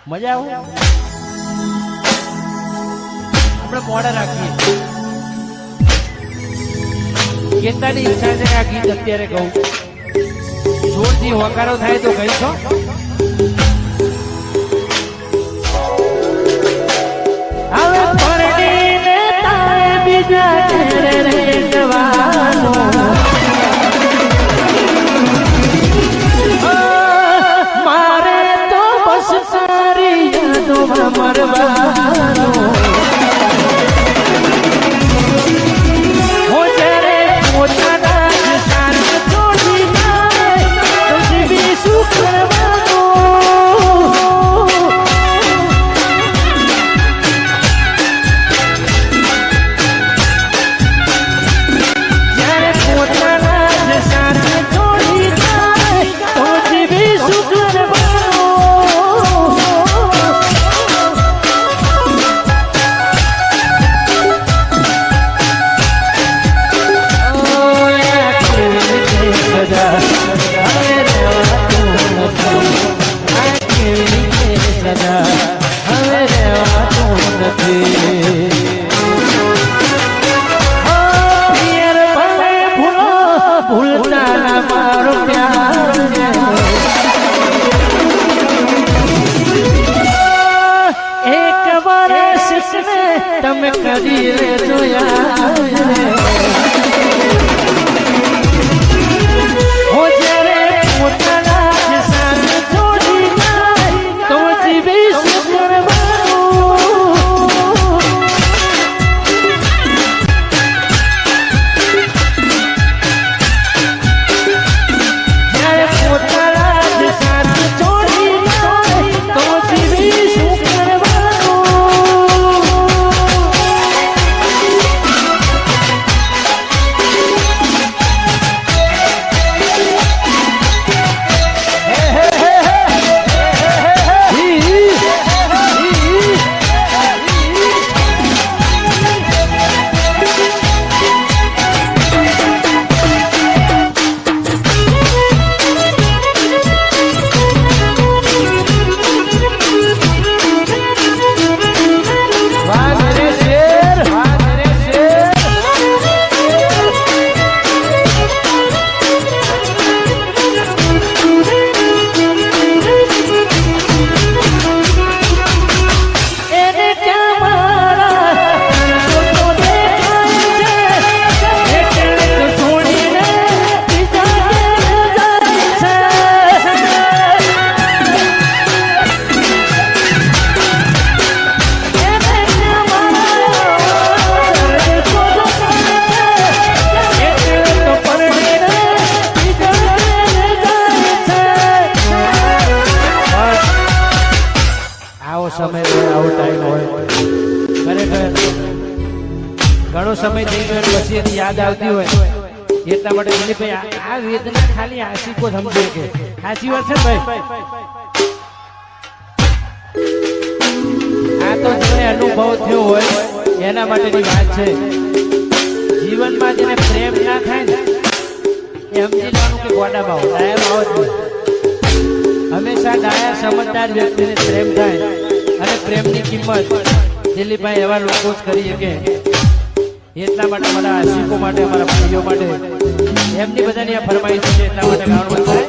મજા આવે આપણે મોડા રાખીએ કેટલાની ઈચ્છા છે આ ગીત અત્યારે કહું જોરથી હોકારો થાય તો ગઈ છો હવે પરણીને તારે બીજા ઘરે રહેવાનો મારે તો બસ સારી યાદોમાં મરવાનો રહેવાતું નથી. પિયર ભલે ભૂલો ભૂલતા ના મારો પ્યાર છે. એક વર્ષ ને તમે કરી લેજો યાર. સમય આવો ટાઈમ હોય ખરેખર ઘણો સમય થઈ ગયો પછી એની યાદ આવતી હોય એટલા માટે દિલીપભાઈ આ વેદના ખાલી આશિકો સમજે કે સાચી વાત છે ભાઈ. આ તો જેને અનુભવ થયો હોય એના માટેની વાત છે. જીવનમાં જેને પ્રેમ ના થાય ને એ સમજી લેવાનું કે ગોડા ભાવ ડાયા ભાવ જ હોય. હંમેશા ડાયા સમજદાર વ્યક્તિને પ્રેમ થાય અને પ્રેમની કિંમત દિલીપભાઈ એવા લોકો જ કરી શકે. એટલા માટે અમારા આશિકો માટે અમારા ભાઈઓ માટે એમની બધાની આ ફરમાઈશ છે એટલા માટે ગાવાનું થાય.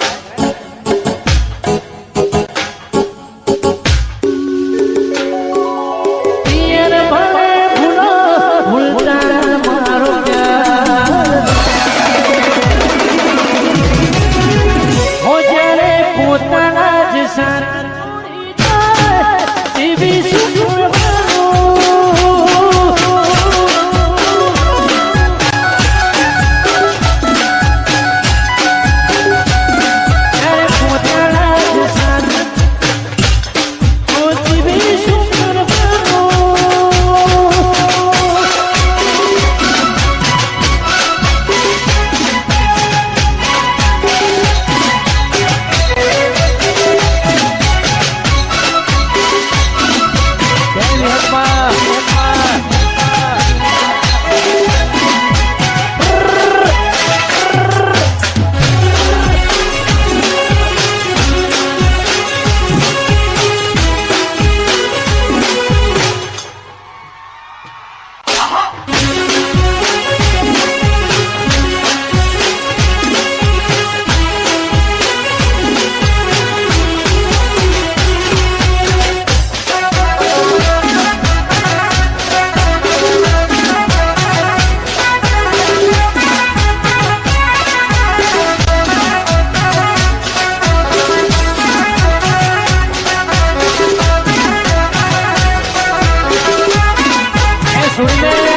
સુઈ